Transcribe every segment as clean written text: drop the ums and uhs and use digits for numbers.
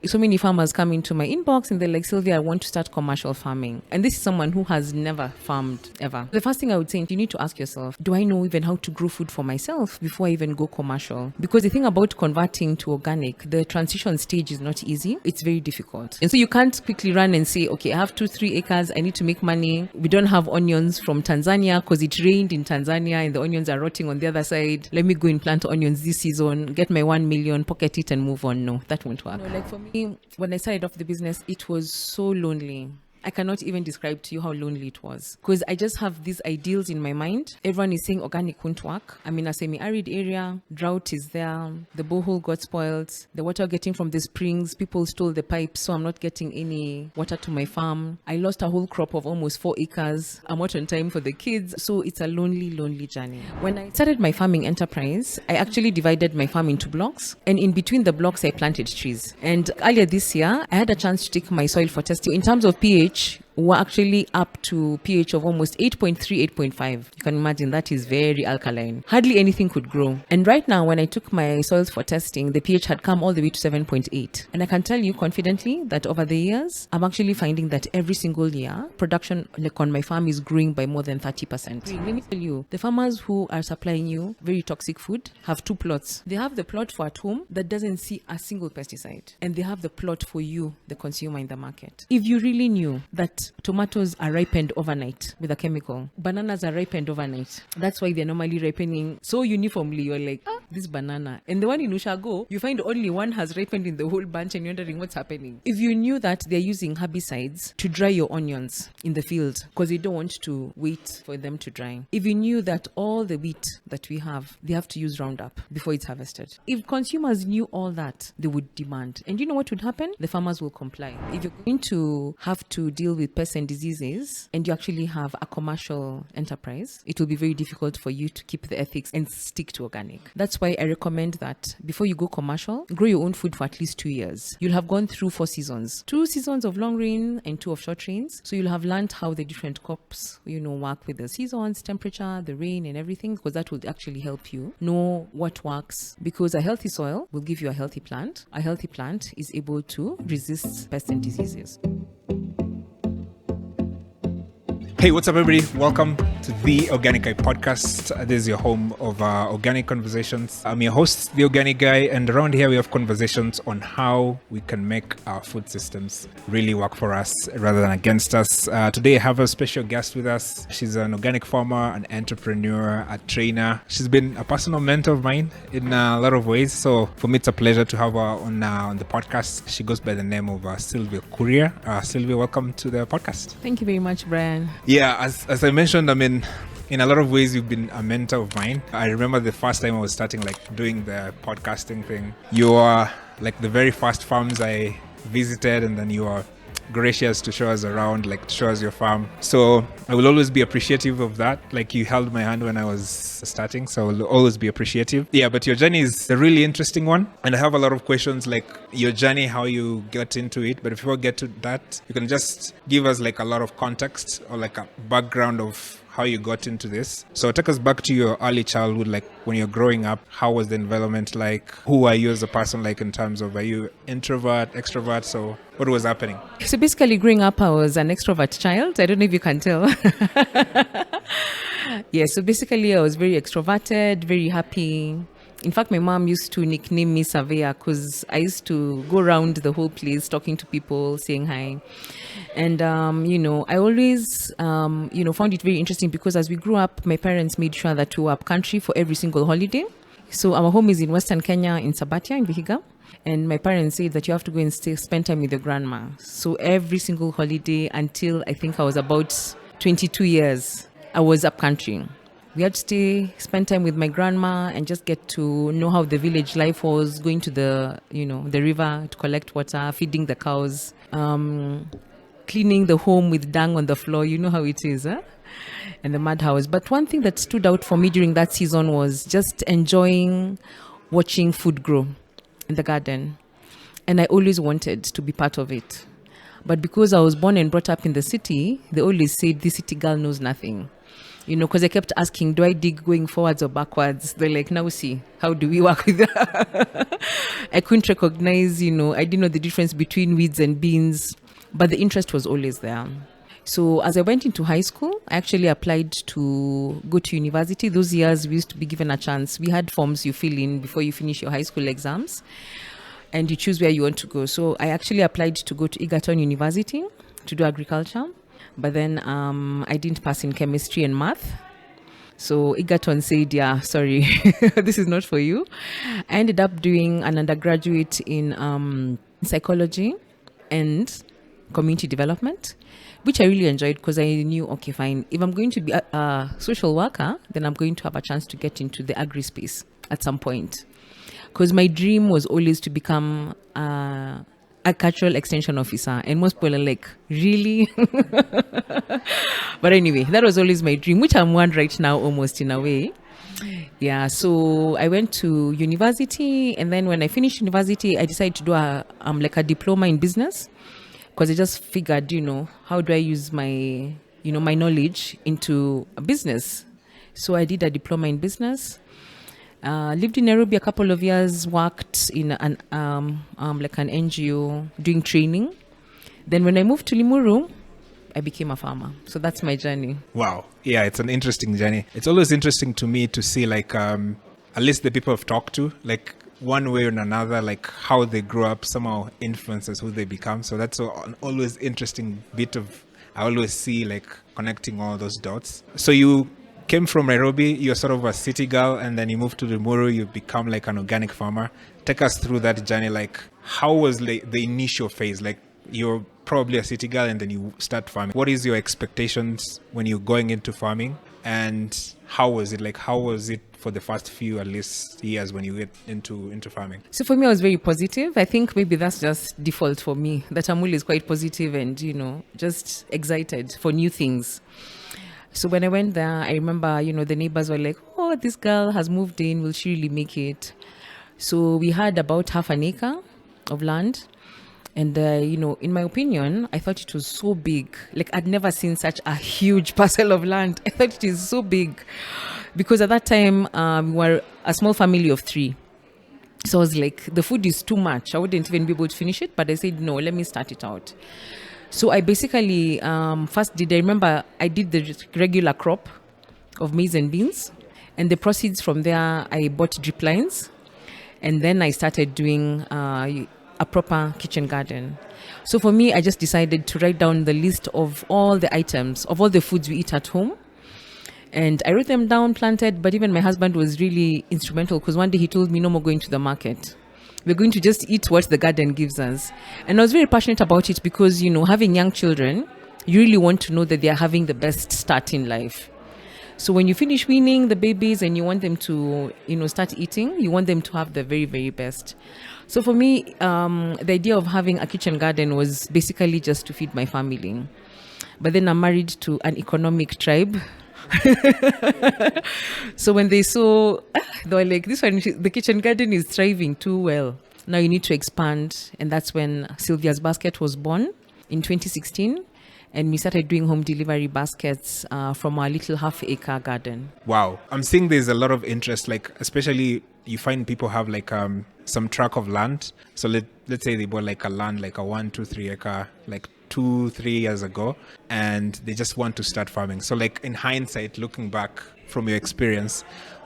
So many farmers come into my inbox and they're like, Sylvia, I want to start commercial farming. And this is someone who has never farmed ever. The first thing I would say, you need to ask yourself, do I know even how to grow food for myself before I even go commercial? Because the thing about converting to organic, the transition stage is not easy. It's very difficult. And so you can't quickly run and say, okay, I have 2-3 acres. I need to make money. We don't have onions from Tanzania because it rained in Tanzania and the onions are rotting on the other side. Let me go and plant onions this season, get my 1 million, pocket it and move on. No, that won't work. No, like for me, when I started off the business, it was so lonely. I cannot even describe to you how lonely it was because I just have these ideals in my mind. Everyone is saying organic won't work. I'm in a semi-arid area. Drought is there. The borehole got spoiled. The water getting from the springs, people stole the pipes, so I'm not getting any water to my farm. I lost a whole crop of almost 4 acres. I'm not on time for the kids. So it's a lonely, lonely journey. When I started my farming enterprise, I actually divided my farm into blocks. And in between the blocks, I planted trees. And earlier this year, I had a chance to take my soil for testing. In terms of pH, we're actually up to pH of almost 8.3, 8.5. You can imagine that is very alkaline. Hardly anything could grow. And right now, when I took my soils for testing, the pH had come all the way to 7.8. And I can tell you confidently that over the years, I'm actually finding that every single year, production on my farm is growing by more than 30%. Let me tell you, the farmers who are supplying you very toxic food have 2 plots. They have the plot for at home that doesn't see a single pesticide. And they have the plot for you, the consumer in the market. If you really knew that tomatoes are ripened overnight with a chemical, bananas are ripened overnight. That's why they're normally ripening so uniformly. You're like, this banana. And the one in Ushago, you find only one has ripened in the whole bunch and you're wondering what's happening. If you knew that they're using herbicides to dry your onions in the field because they don't want to wait for them to dry. If you knew that all the wheat that we have, they have to use Roundup before it's harvested. If consumers knew all that, they would demand. And you know what would happen? The farmers will comply. If you're going to have to deal with pests and diseases and you actually have a commercial enterprise, it will be very difficult for you to keep the ethics and stick to organic. That's why I recommend that before you go commercial, grow your own food for at least 2 years. You'll have gone through 4 seasons, 2 seasons of long rain and 2 of short rains. So you'll have learned how the different crops, work with the seasons, temperature, the rain and everything, because that will actually help you know what works. Because a healthy soil will give you a healthy plant. A healthy plant is able to resist pests and diseases. Hey, what's up, everybody? Welcome to the Organic Guy podcast. This is your home of organic conversations. I'm your host, the Organic Guy, and around here we have conversations on how we can make our food systems really work for us rather than against us. Today I have a special guest with us. She's an organic farmer, an entrepreneur, a trainer. She's been a personal mentor of mine in a lot of ways. So for me, it's a pleasure to have her on the podcast. She goes by the name of Sylvia Kuria. Sylvia, welcome to the podcast. Thank you very much, Brian. Yeah, as I mentioned, in a lot of ways, you've been a mentor of mine. I remember the first time I was starting doing the podcasting thing. You are the very first farms I visited, and then you are gracious to show us around, to show us your farm. So I will always be appreciative of that. You held my hand when I was starting, so I will always be appreciative. Yeah, but your journey is a really interesting one. And I have a lot of questions your journey, how you got into it. But before we get to that, you can just give us a lot of context or a background of how you got into this. So take us back to your early childhood, when you're growing up. How was the environment like? Who are you as a person, in terms of, are you introvert, extrovert? So what was happening? So basically growing up, I was an extrovert child. I don't know if you can tell. Yeah, so basically I was very extroverted, very happy. In fact, my mom used to nickname me Surveyor because I used to go around the whole place talking to people, saying hi. And, I always, found it very interesting because as we grew up, my parents made sure that we were up country for every single holiday. So our home is in Western Kenya, in Sabatia, in Vihiga. And my parents said that you have to go and spend time with your grandma. So every single holiday until I think I was about 22 years, I was up country. We had to spend time with my grandma and just get to know how the village life was, going to the river to collect water, feeding the cows, cleaning the home with dung on the floor. You know how it is, huh? And the mud house. But one thing that stood out for me during that season was just enjoying watching food grow in the garden. And I always wanted to be part of it. But because I was born and brought up in the city, they always said the city girl knows nothing. because I kept asking, do I dig going forwards or backwards? They're like, now see, how do we work with that? I couldn't recognize, I didn't know the difference between weeds and beans, but the interest was always there. So as I went into high school, I actually applied to go to university. Those years we used to be given a chance. We had forms you fill in before you finish your high school exams, and you choose where you want to go. So I actually applied to go to Egerton University to do agriculture. But then I didn't pass in chemistry and math. So Egerton said, yeah, sorry, this is not for you. I ended up doing an undergraduate in psychology and community development, which I really enjoyed because I knew, okay, fine, if I'm going to be a social worker, then I'm going to have a chance to get into the agri space at some point. Because my dream was always to become a cultural extension officer, and most people are like, really? But anyway, that was always my dream, which I'm one right now almost in a way. Yeah, so I went to university, and then when I finished university, I decided to do a diploma in business, because I just figured, how do I use my my knowledge into a business? So I did a diploma in business. Lived in Nairobi a couple of years, worked in an NGO doing training. Then when I moved to Limuru, I became a farmer. So that's my journey. Wow. Yeah, it's an interesting journey. It's always interesting to me to see at least the people I've talked to, like one way or another, like how they grow up somehow influences who they become. So that's an always interesting bit of, I always see like connecting all those dots. So you came from Nairobi, you're sort of a city girl, and then you moved to Limuru, you become like an organic farmer. Take us through that journey. Like, how was the initial phase? Like, you're probably a city girl and then you start farming. What is your expectations when you're going into farming? And how was it? Like, how was it for the first few, at least, years when you get into farming? So for me, I was very positive. I think maybe that's just default for me, that I'm always quite positive and, just excited for new things. So when I went there, I remember, the neighbors were like, oh, this girl has moved in. Will she really make it? So we had about half an acre of land. And, in my opinion, I thought it was so big. Like, I'd never seen such a huge parcel of land. I thought it is so big. Because at that time, we were a small family of 3. So I was like, the food is too much. I wouldn't even be able to finish it. But I said, no, let me start it out. So I basically I did the regular crop of maize and beans, and the proceeds from there, I bought drip lines, and then I started doing a proper kitchen garden. So for me, I just decided to write down the list of all the items, of all the foods we eat at home. And I wrote them down, planted, but even my husband was really instrumental, because one day he told me, no more going to the market. We're going to just eat what the garden gives us. And I was very passionate about it because, having young children, you really want to know that they are having the best start in life. So when you finish weaning the babies and you want them to, start eating, you want them to have the very, very best. So for me, the idea of having a kitchen garden was basically just to feed my family. But then I'm married to an economic tribe. So when they saw, they were like, this one, the kitchen garden is thriving too well. Now you need to expand. And that's when Sylvia's Basket was born in 2016. And we started doing home delivery baskets from our little half-acre garden. Wow. I'm seeing there's a lot of interest, like especially you find people have like some tract of land. So let's say they bought like a land, like a 1, 2, 3 acre, like 2-3 years ago, and they just want to start farming. So like in hindsight, looking back from your experience,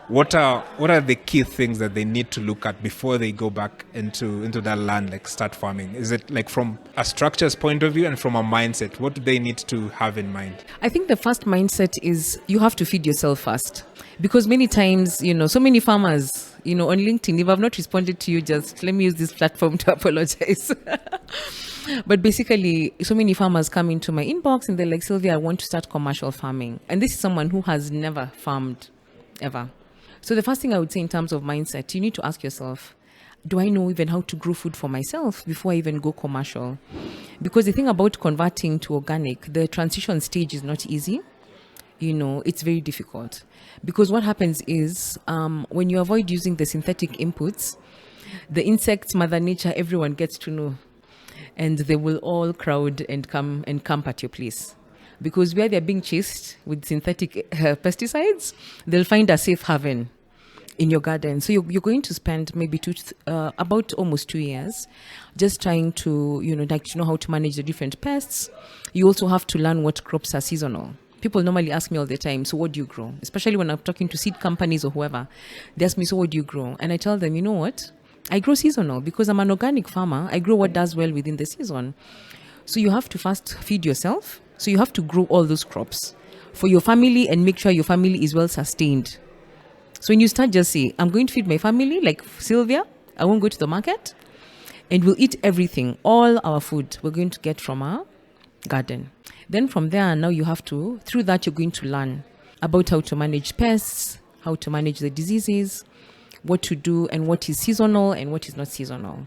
what are the key things that they need to look at before they go back into that land, like start farming? Is it like from a structures point of view and from a mindset? What do they need to have in mind? I think the first mindset is you have to feed yourself first. Because many times, so many farmers, on LinkedIn, if I've not responded to you, just let me use this platform to apologize. But basically, so many farmers come into my inbox and they're like, Sylvia, I want to start commercial farming. And this is someone who has never farmed ever. So the first thing I would say in terms of mindset, you need to ask yourself, do I know even how to grow food for myself before I even go commercial? Because the thing about converting to organic, the transition stage is not easy. It's very difficult. Because what happens is when you avoid using the synthetic inputs, the insects, Mother Nature, everyone gets to know. And they will all crowd and come at your place. because where they're being chased with synthetic pesticides, they'll find a safe haven in your garden. So you're going to spend maybe about almost 2 years just trying to, know how to manage the different pests. You also have to learn what crops are seasonal. People normally ask me all the time, so what do you grow? Especially when I'm talking to seed companies or whoever, they ask me, so what do you grow? And I tell them, you know what? I grow seasonal because I'm an organic farmer. I grow what does well within the season. So you have to first feed yourself. So you have to grow all those crops for your family and make sure your family is well sustained. So when you start, just say, I'm going to feed my family, like Sylvia, I won't go to the market, and we'll eat everything, all our food we're going to get from our garden. Then from there, now you have to, through that, you're going to learn about how to manage pests, how to manage the diseases, what to do and what is seasonal and what is not seasonal.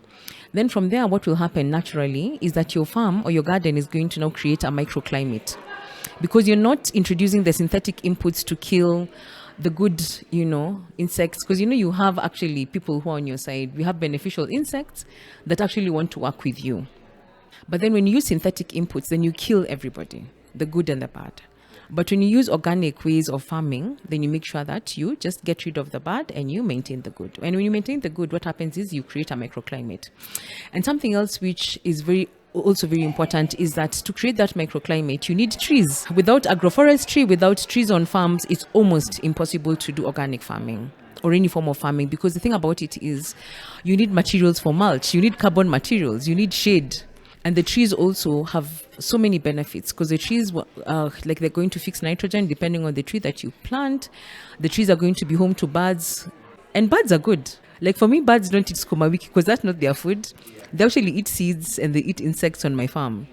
Then from there, what will happen naturally is that your farm or your garden is going to now create a microclimate, because you're not introducing the synthetic inputs to kill the good, insects, because, you have actually people who are on your side. We have beneficial insects that actually want to work with you. But then when you use synthetic inputs, then you kill everybody, the good and the bad. But when you use organic ways of farming, then you make sure that you just get rid of the bad and you maintain the good. And when you maintain the good, what happens is you create a microclimate. And something else which is also very important is that to create that microclimate, you need trees. Without agroforestry, without trees on farms, it's almost impossible to do organic farming or any form of farming, because the thing about it is you need materials for mulch, you need carbon materials, you need shade. And the trees also have so many benefits, because the trees, they're going to fix nitrogen depending on the tree that you plant. The trees are going to be home to birds, and birds are good. Like for me, birds don't eat skuma wiki because that's not their food. They actually eat seeds and they eat insects on my farm.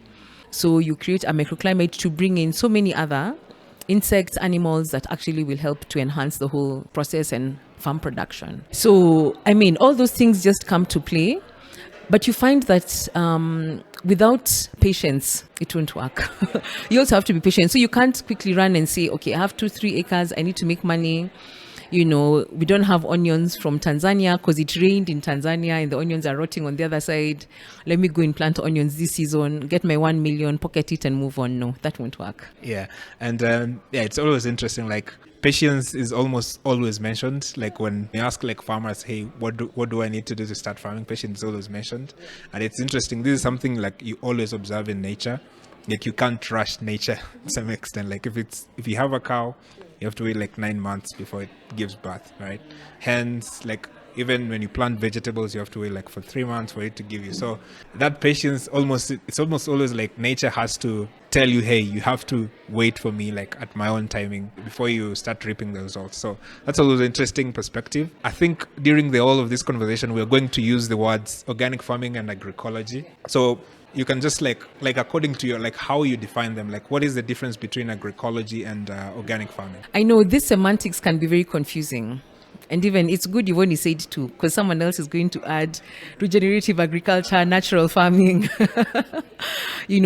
So you create a microclimate to bring in so many other insects, animals that actually will help to enhance the whole process and farm production. So, all those things just come to play. But you find that without patience, it won't work. You also have to be patient. So you can't quickly run and say, okay, I have 2-3 acres, I need to make money. We don't have onions from Tanzania because it rained in Tanzania and the onions are rotting on the other side. Let me go and plant onions this season, get my 1 million, pocket it and move on. No, that won't work. Yeah. And it's always interesting. Like, patience is almost always mentioned. Like when you ask farmers, hey, what do I need to do to start farming? Patience is always mentioned. And it's interesting. This is something like you always observe in nature. Like you can't rush nature to some extent. Like if you have a cow, you have to wait 9 months before it gives birth, right? Hence, even when you plant vegetables, you have to wait for 3 months for it to give you. So that patience it's almost always nature has to tell you, hey, you have to wait for me at my own timing before you start reaping the results. So that's always an interesting perspective. I think during the all of this conversation, we're going to use the words organic farming and agroecology. So you can just according to your how you define them, what is the difference between agroecology and organic farming? I know these semantics can be very confusing. And even it's good you've only said two, because someone else is going to add regenerative agriculture, natural farming,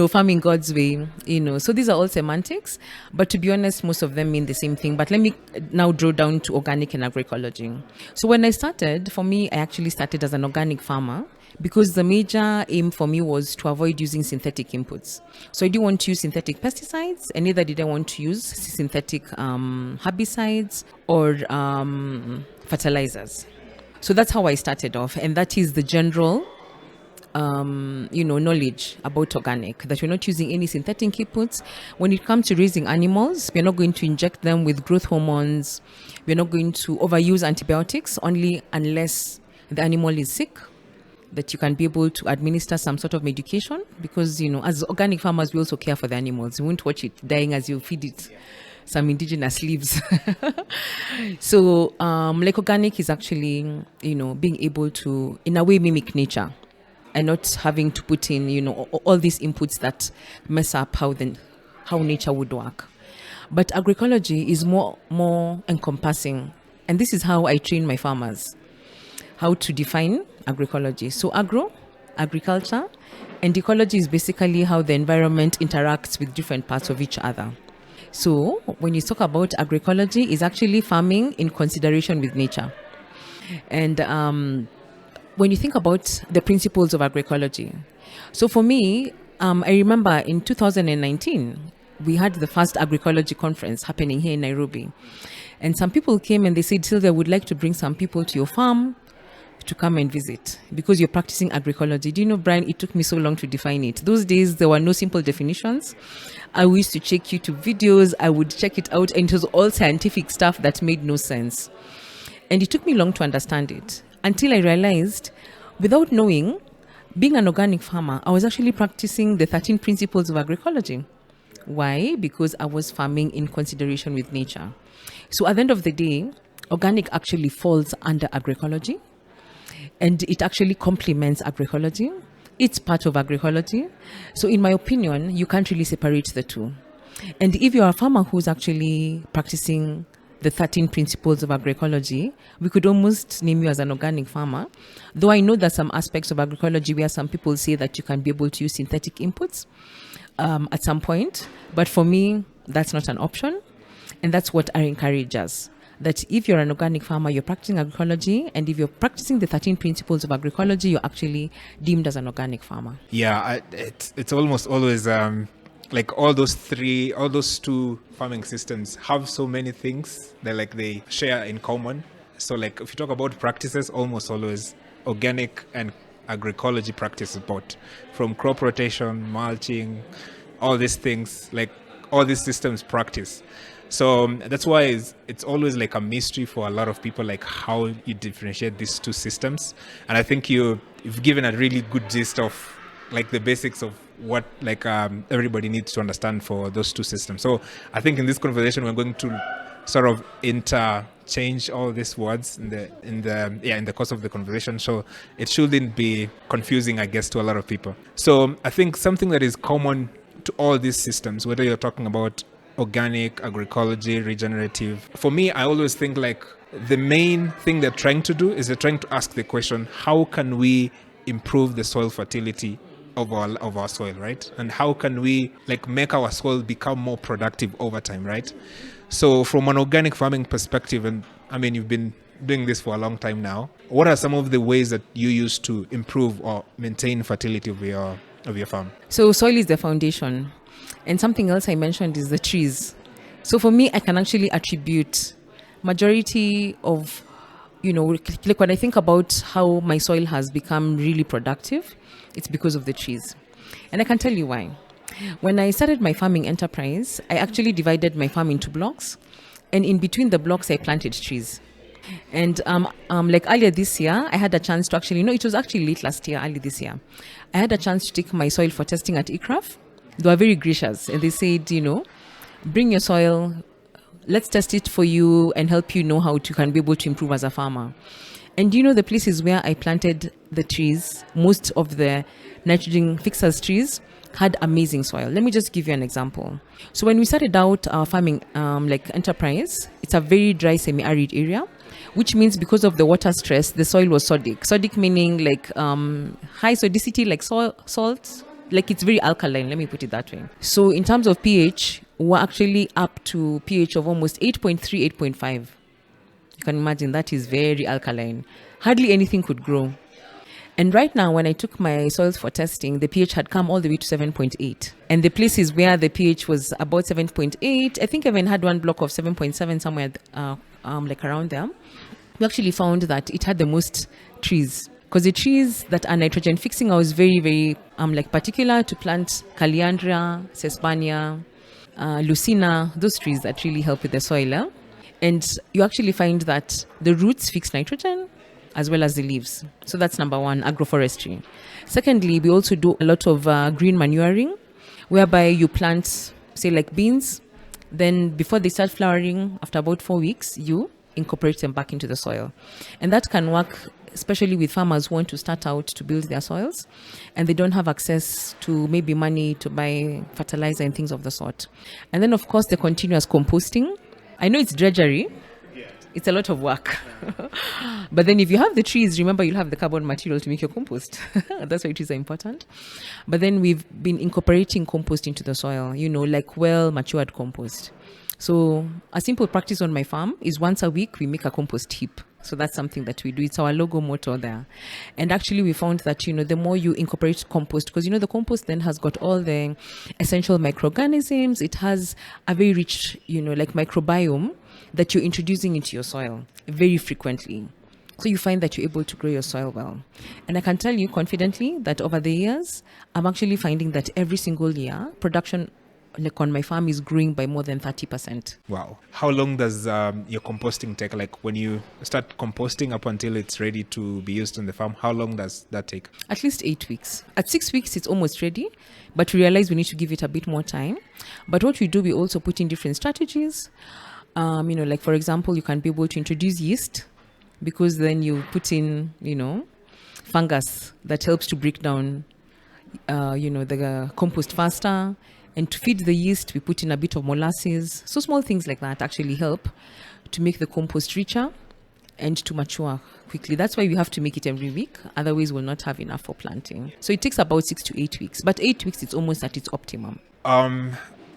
farming God's way, So these are all semantics, but to be honest, most of them mean the same thing. But let me now draw down to organic and agroecology. So when I started, for me, I actually started as an organic farmer, because the major aim for me was to avoid using synthetic inputs. So I didn't want to use synthetic pesticides, and neither did I want to use synthetic herbicides or fertilizers. So that's how I started off, and that is the general knowledge about organic, that we're not using any synthetic inputs. When it comes to raising animals, we're not going to inject them with growth hormones. We're not going to overuse antibiotics, only unless the animal is sick, that you can be able to administer some sort of medication, because as organic farmers, we also care for the animals. We won't watch it dying as you feed it some indigenous leaves. So organic is actually being able to in a way mimic nature and not having to put in all these inputs that mess up how nature would work. But agroecology is more encompassing, and this is how I train my farmers how to define agroecology. So agriculture, and ecology is basically how the environment interacts with different parts of each other. So when you talk about agroecology, is actually farming in consideration with nature. And when you think about the principles of agroecology, so for me, I remember in 2019, we had the first agroecology conference happening here in Nairobi. And some people came and they said, Sylvia, would like to bring some people to your farm to come and visit because you're practicing agroecology. Do you know, Brian, it took me so long to define it. Those days, there were no simple definitions. I used to check YouTube videos. I would check it out, and it was all scientific stuff that made no sense. And it took me long to understand it until I realized, without knowing, being an organic farmer, I was actually practicing the 13 principles of agroecology. Why? Because I was farming in consideration with nature. So at the end of the day, organic actually falls under agroecology, and it actually complements agroecology. It's part of agroecology. So in my opinion, you can't really separate the two. And if you're a farmer who's actually practicing the 13 principles of agroecology, we could almost name you as an organic farmer. Though I know that some aspects of agroecology where some people say that you can be able to use synthetic inputs at some point. But for me, that's not an option. And that's what I encourage us. That if you're an organic farmer, you're practicing agroecology, and if you're practicing the 13 principles of agroecology, you're actually deemed as an organic farmer. Yeah, it's almost always like all those two farming systems have so many things that they share in common. So like if you talk about practices, almost always organic and agroecology practices both, from crop rotation, mulching, all these things, like all these systems practice. So that's why it's always like a mystery for a lot of people, like how you differentiate these two systems. And I think you've given a really good gist of like the basics of what everybody needs to understand for those two systems. So I think in this conversation we're going to sort of interchange all these words in the course of the conversation, so it shouldn't be confusing, I guess, to a lot of people. So I think something that is common to all these systems, whether you're talking about organic, agroecology, regenerative, for me, I always think like the main thing they're trying to do is they're trying to ask the question, how can we improve the soil fertility of our soil, right? And how can we make our soil become more productive over time, right? So from an organic farming perspective, and I mean, you've been doing this for a long time now, what are some of the ways that you use to improve or maintain fertility of your farm? So soil is the foundation. And something else I mentioned is the trees. So for me, I can actually attribute majority of, like when I think about how my soil has become really productive, it's because of the trees. And I can tell you why. When I started my farming enterprise, I actually divided my farm into blocks. And in between the blocks, I planted trees. And like earlier this year, I had a chance to actually, it was actually late last year, early this year. I had a chance to take my soil for testing at ICRAF. They were very gracious, and they said, bring your soil, let's test it for you and help you know how you can be able to improve as a farmer. And the places where I planted the trees, most of the nitrogen fixers trees had amazing soil. Let me just give you an example. So when we started out our farming enterprise, it's a very dry semi-arid area, which means because of the water stress, the soil was sodic. Sodic meaning high sodicity, like salt. Like it's very alkaline, let me put it that way. So in terms of pH, we're actually up to pH of almost 8.3, 8.5. You can imagine that is very alkaline. Hardly anything could grow. And right now, when I took my soils for testing, the pH had come all the way to 7.8. And the places where the pH was about 7.8, I think I even had one block of 7.7 somewhere around there. We actually found that it had the most trees. Because the trees that are nitrogen fixing, I was very, very particular to plant Caliandra, Sesbania, Lucina, those trees that really help with the soil. And you actually find that the roots fix nitrogen as well as the leaves. So that's number one, agroforestry. Secondly, we also do a lot of green manuring, whereby you plant, say like beans, then before they start flowering, after about 4 weeks, you incorporate them back into the soil. And that can work especially with farmers who want to start out to build their soils and they don't have access to maybe money to buy fertilizer and things of the sort. And then, of course, the continuous composting. I know it's drudgery. It's a lot of work. But then if you have the trees, remember you'll have the carbon material to make your compost. That's why trees are important. But then we've been incorporating compost into the soil, like well-matured compost. So a simple practice on my farm is once a week we make a compost heap. So that's something that we do. It's our logo motto there. And actually we found that, the more you incorporate compost, because, the compost then has got all the essential microorganisms. It has a very rich, like microbiome that you're introducing into your soil very frequently. So you find that you're able to grow your soil well. And I can tell you confidently that over the years, I'm actually finding that every single year, production like on my farm is growing by more than 30%. Wow. How long does your composting take? Like when you start composting up until it's ready to be used on the farm, how long does that take? At least 8 weeks. At 6 weeks, it's almost ready, but we realize we need to give it a bit more time. But what we do, we also put in different strategies. Like for example, you can be able to introduce yeast, because then you put in, fungus that helps to break down, the compost faster. And to feed the yeast, we put in a bit of molasses. So small things like that actually help to make the compost richer and to mature quickly. That's why we have to make it every week. Otherwise, we'll not have enough for planting. So it takes about 6 to 8 weeks. But 8 weeks, it's almost at its optimum.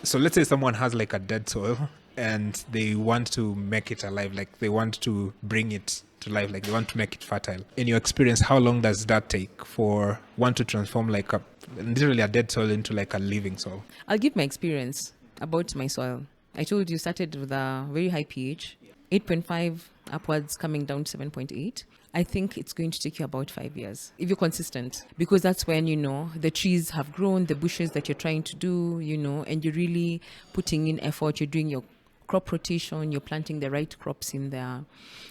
So let's say someone has like a dead soil and they want to make it alive. Like they want to bring it to life. Like they want to make it fertile. In your experience, how long does that take for one to transform like literally a dead soil into like a living soil? I'll give my experience about my soil. I told you started with a very high pH, 8.5 upwards coming down to 7.8. I think it's going to take you about 5 years if you're consistent, because that's when, the trees have grown, the bushes that you're trying to do, and you're really putting in effort. You're doing your crop rotation, you're planting the right crops in there.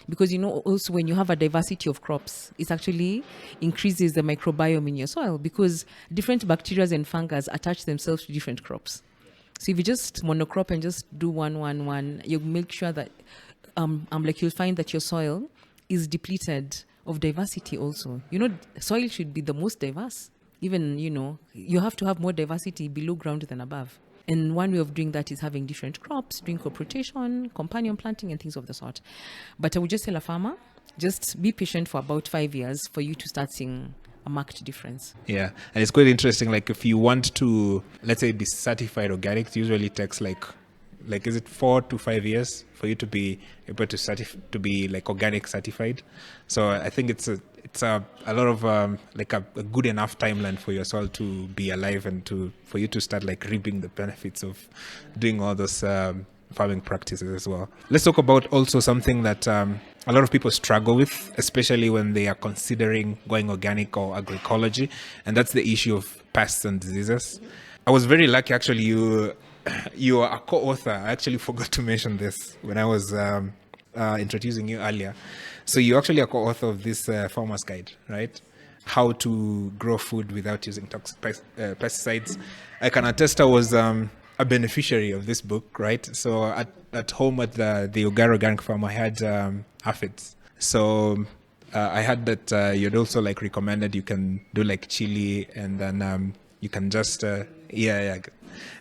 Because, also when you have a diversity of crops, it actually increases the microbiome in your soil, because different bacteria and fungus attach themselves to different crops. So if you just monocrop and just do one, you make sure that, you'll find that your soil is depleted of diversity also. Soil should be the most diverse. Even, you have to have more diversity below ground than above. And one way of doing that is having different crops, doing crop rotation, companion planting, and things of the sort. But I would just tell a farmer, just be patient for about 5 years for you to start seeing a marked difference. Yeah. And it's quite interesting. Like if you want to, let's say, be certified organic, it usually takes like is it 4 to 5 years for you to be able to be like organic certified? So I think it's a lot of a good enough timeline for your soil to be alive and for you to start like reaping the benefits of doing all those farming practices as well. Let's talk about also something that a lot of people struggle with, especially when they are considering going organic or agroecology, and that's the issue of pests and diseases. I was very lucky, actually. You are a co-author. I actually forgot to mention this when I was introducing you earlier. So you're actually a co-author of this farmer's guide, right? How to grow food without using toxic pesticides. I can attest I was a beneficiary of this book, right? So at home at the Ugara Organic Farm, I had aphids. So I had that you'd also like recommended you can do like chili, and then you can just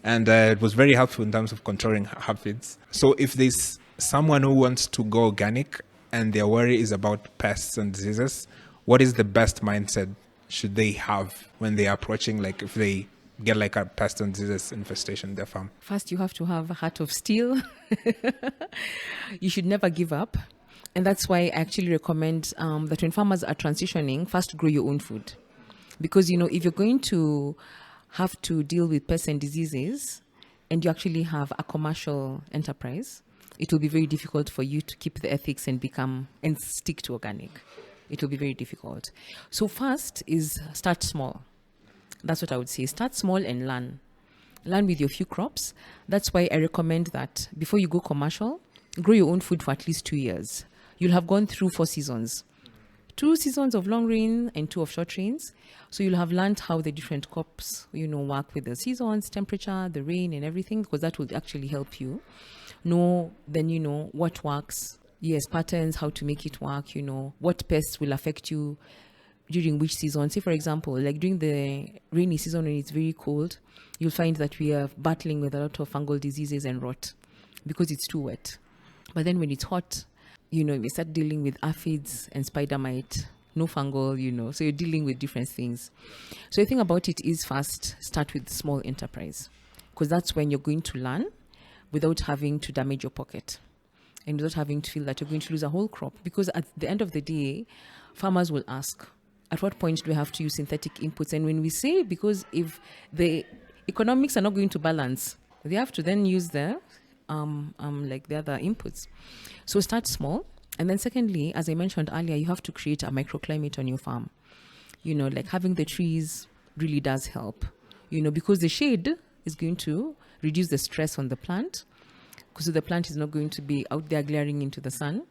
and it was very helpful in terms of controlling aphids. So if there's someone who wants to go organic and their worry is about pests and diseases, what is the best mindset should they have when they are approaching, like if they get like a pest and diseases infestation in their farm? First, you have to have a heart of steel. You should never give up. And that's why I actually recommend that when farmers are transitioning, first grow your own food. Because, if you're going to have to deal with pests and diseases and you actually have a commercial enterprise, it will be very difficult for you to keep the ethics and stick to organic. It will be very difficult. So first is start small. That's what I would say. Start small and learn. Learn with your few crops. That's why I recommend that before you go commercial, grow your own food for at least 2 years. You'll have gone through 4 seasons. 2 seasons of long rain and 2 of short rains. So you'll have learned how the different crops, work with the seasons, temperature, the rain and everything, because that will actually help you know what works. Yes, patterns, how to make it work, what pests will affect you during which season. Say, for example, like during the rainy season when it's very cold, you'll find that we are battling with a lot of fungal diseases and rot because it's too wet. But then when it's hot, we start dealing with aphids and spider mite, no fungal, so you're dealing with different things. So the thing about it is first, start with small enterprise, because that's when you're going to learn without having to damage your pocket. and without having to feel that you're going to lose a whole crop. Because at the end of the day, farmers will ask, at what point do we have to use synthetic inputs? And when we say, because if the economics are not going to balance, they have to then use the like the other inputs. So start small. And then secondly, as I mentioned earlier, you have to create a microclimate on your farm. Like having the trees really does help, because the shade is going to reduce the stress on the plant, because the plant is not going to be out there glaring into the sun.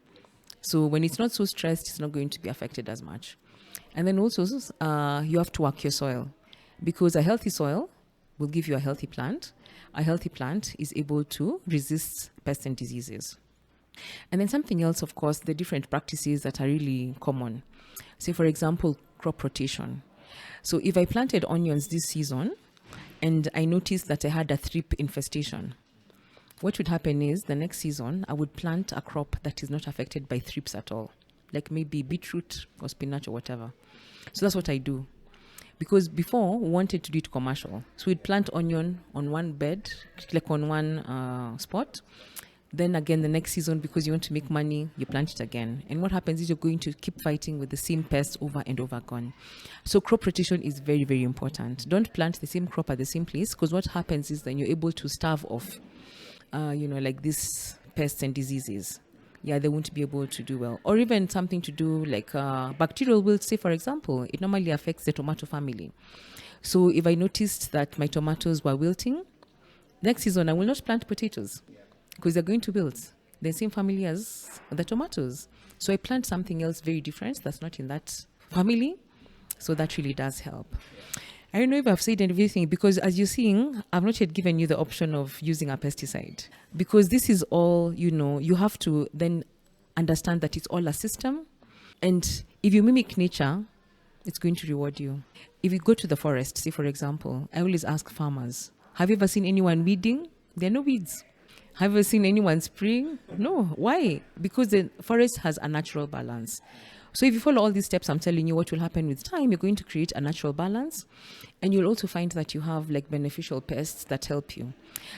So when it's not so stressed, it's not going to be affected as much. And then also, you have to work your soil, because a healthy soil will give you a healthy plant. A healthy plant is able to resist pests and diseases. And then something else, of course, the different practices that are really common. Say, for example, crop rotation. So if I planted onions this season and I noticed that I had a thrip infestation, what would happen is the next season I would plant a crop that is not affected by thrips at all, like maybe beetroot or spinach or whatever. So that's what I do. Because before, we wanted to do it commercial. So we'd plant onion on one bed, like on one spot. Then again, the next season, because you want to make money, you plant it again. And what happens is you're going to keep fighting with the same pests over and over again. So crop rotation is very, very important. Don't plant the same crop at the same place, because what happens is then you're able to starve off, like these pests and diseases. Yeah, they won't be able to do well. Or even something to do like bacterial wilt, say, for example, it normally affects the tomato family. So if I noticed that my tomatoes were wilting, next season I will not plant potatoes, because they're going to wilt the same family as the tomatoes. So I plant something else very different that's not in that family. So that really does help. I don't know if I've said everything, because as you're seeing, I've not yet given you the option of using a pesticide, because this is all, you have to then understand that it's all a system. And if you mimic nature, it's going to reward you. If you go to the forest, say, for example, I always ask farmers, have you ever seen anyone weeding? There are no weeds. Have you ever seen anyone spraying? No. Why? Because the forest has a natural balance. So if you follow all these steps, I'm telling you what will happen with time, you're going to create a natural balance, and you'll also find that you have like beneficial pests that help you.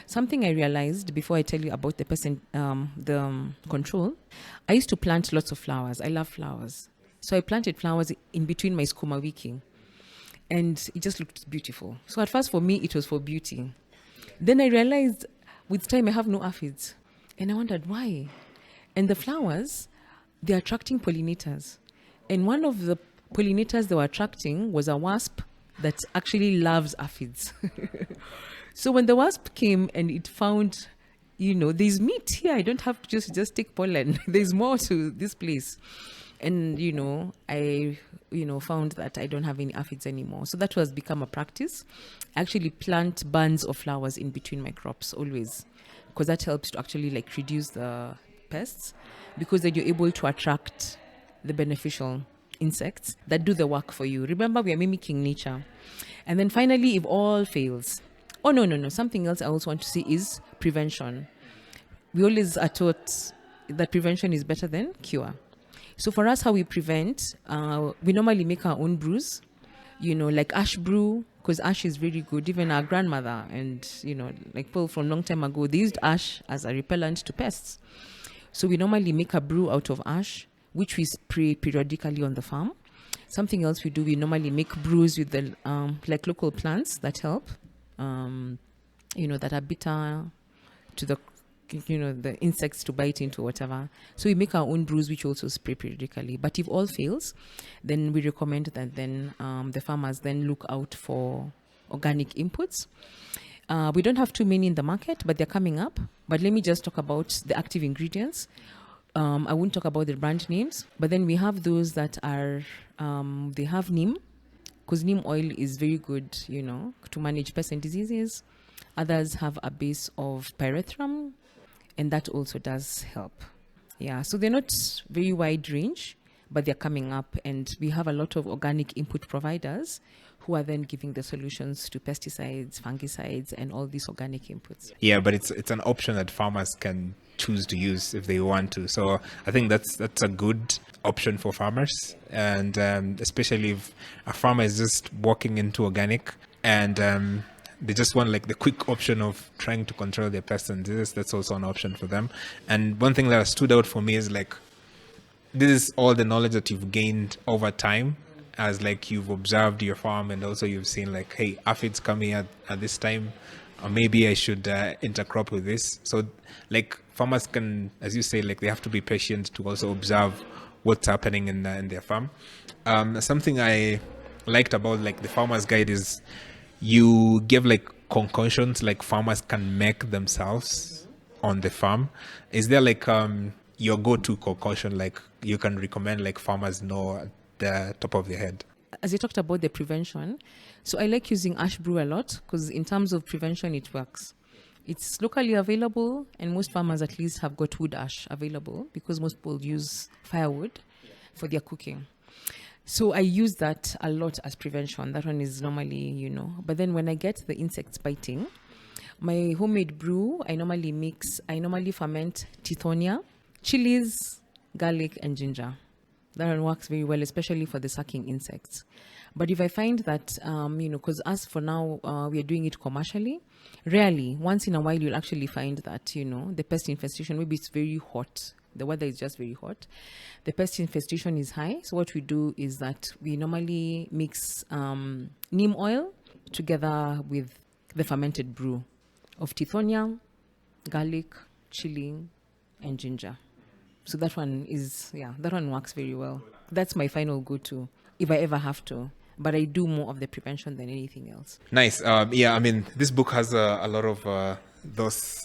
Something I realized before I tell you about the pest and the control, I used to plant lots of flowers. I love flowers. So I planted flowers in between my skuma wiki, and it just looked beautiful. So at first for me, it was for beauty. Then I realized with time I have no aphids, and I wondered why. And the flowers, they're attracting pollinators. And one of the pollinators they were attracting was a wasp that actually loves aphids. So when the wasp came and it found, there's meat here. I don't have to just take pollen. There's more to this place. And, I, found that I don't have any aphids anymore. So that was become a practice. I actually plant bands of flowers in between my crops always, because that helps to actually like reduce the pests, because then you're able to attract the beneficial insects that do the work for you. Remember, we are mimicking nature. And then finally, if all fails, no, something else I also want to say is prevention. We always are taught that prevention is better than cure. So for us, how we prevent, we normally make our own brews, like ash brew, because ash is very good. Even our grandmother and, like people from long time ago, they used ash as a repellent to pests. So we normally make a brew out of ash, which we spray periodically on the farm. Something else we do, we normally make brews with the like local plants that help, that are bitter to the insects to bite into, whatever. So we make our own brews, which also spray periodically. But if all fails, then we recommend that then the farmers then look out for organic inputs. We don't have too many in the market, but they're coming up. But let me just talk about the active ingredients. I won't talk about the brand names, but then we have those that are, they have neem, because neem oil is very good, to manage pests and diseases. Others have a base of pyrethrum, and that also does help. Yeah, so they're not very wide range, but they're coming up, and we have a lot of organic input providers who are then giving the solutions to pesticides, fungicides, and all these organic inputs. Yeah, but it's an option that farmers can choose to use if they want to. So I think that's a good option for farmers, and especially if a farmer is just walking into organic and they just want like the quick option of trying to control their pests and diseases. That's also an option for them. And one thing that stood out for me is like, this is all the knowledge that you've gained over time, as like you've observed your farm, and also you've seen like, hey, aphids coming at this time, or maybe I should intercrop with this. So like farmers can, as you say, like they have to be patient to also observe what's happening in their farm. Something I liked about like the farmer's guide is you give like concoctions like farmers can make themselves on the farm. Is there like your go-to concoction like you can recommend like farmers know at the top of their head? As you talked about the prevention, so I like using ash brew a lot because in terms of prevention, it works. It's locally available, and most farmers at least have got wood ash available because most people use firewood for their cooking. So I use that a lot as prevention. That one is normally, But then when I get the insects biting, my homemade brew, I normally ferment tithonia, chilies, garlic, and ginger. That one works very well, especially for the sucking insects. But if I find that, because as for now, we are doing it commercially, rarely, once in a while, you'll actually find that, the pest infestation, maybe it's very hot. The weather is just very hot. The pest infestation is high. So what we do is that we normally mix neem oil together with the fermented brew of tithonia, garlic, chili, and ginger. So that one works very well. That's my final go-to if I ever have to. But I do more of the prevention than anything else. Nice. I mean, this book has a lot of those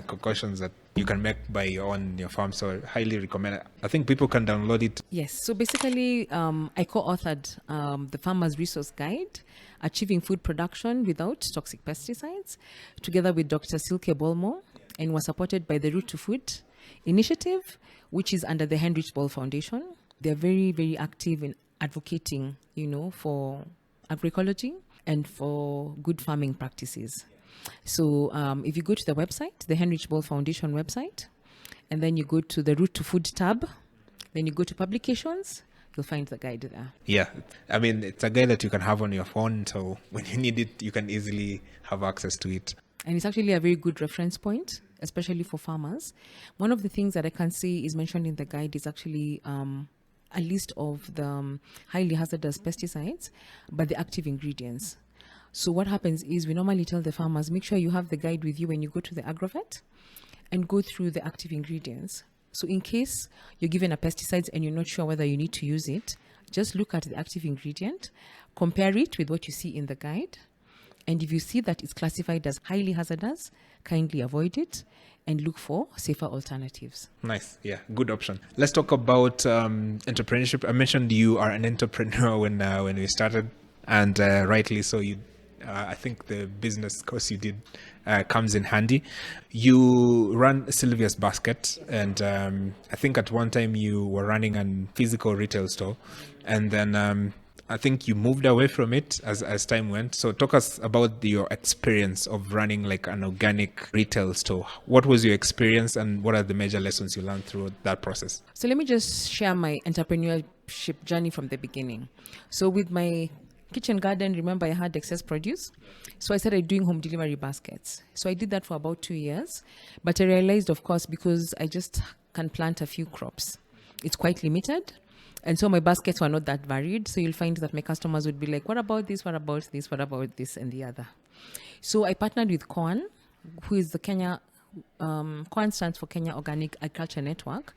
concoctions that you can make by your farm. So I highly recommend it. I think people can download it. Yes. So basically, I co-authored the Farmer's Resource Guide, Achieving Food Production Without Toxic Pesticides, together with Dr. Sylvia Kuria, and was supported by the Root to Food initiative, which is under the Heinrich Böll Foundation. They're very, very active in advocating, for agroecology and for good farming practices. So if you go to the website, the Heinrich Böll Foundation website, and then you go to the Root to Food tab, then you go to publications, you'll find the guide there. Yeah, I mean, it's a guide that you can have on your phone, so when you need it, you can easily have access to it. And it's actually a very good reference point, especially for farmers. One of the things that I can see is mentioned in the guide is actually a list of the highly hazardous pesticides, but the active ingredients. So what happens is we normally tell the farmers, make sure you have the guide with you when you go to the agrovet and go through the active ingredients. So in case you're given a pesticide and you're not sure whether you need to use it, just look at the active ingredient, compare it with what you see in the guide. And if you see that it's classified as highly hazardous, kindly avoid it and look for safer alternatives. Nice. Yeah, good option. Let's talk about entrepreneurship. I mentioned you are an entrepreneur when we started, and rightly so. I think the business course you did comes in handy. You run Sylvia's Basket, and I think at one time you were running a physical retail store, and then I think you moved away from it as time went. So talk us about your experience of running like an organic retail store. What was your experience and what are the major lessons you learned through that process? So let me just share my entrepreneurship journey from the beginning. So with my kitchen garden, remember I had excess produce. So I started doing home delivery baskets. So I did that for about 2 years. But I realized, of course, because I just can plant a few crops, it's quite limited. And so my baskets were not that varied. So you'll find that my customers would be like, what about this? What about this? What about this? And the other. So I partnered with Corn, who is the Kenya, Corn stands for Kenya Organic Agriculture Network,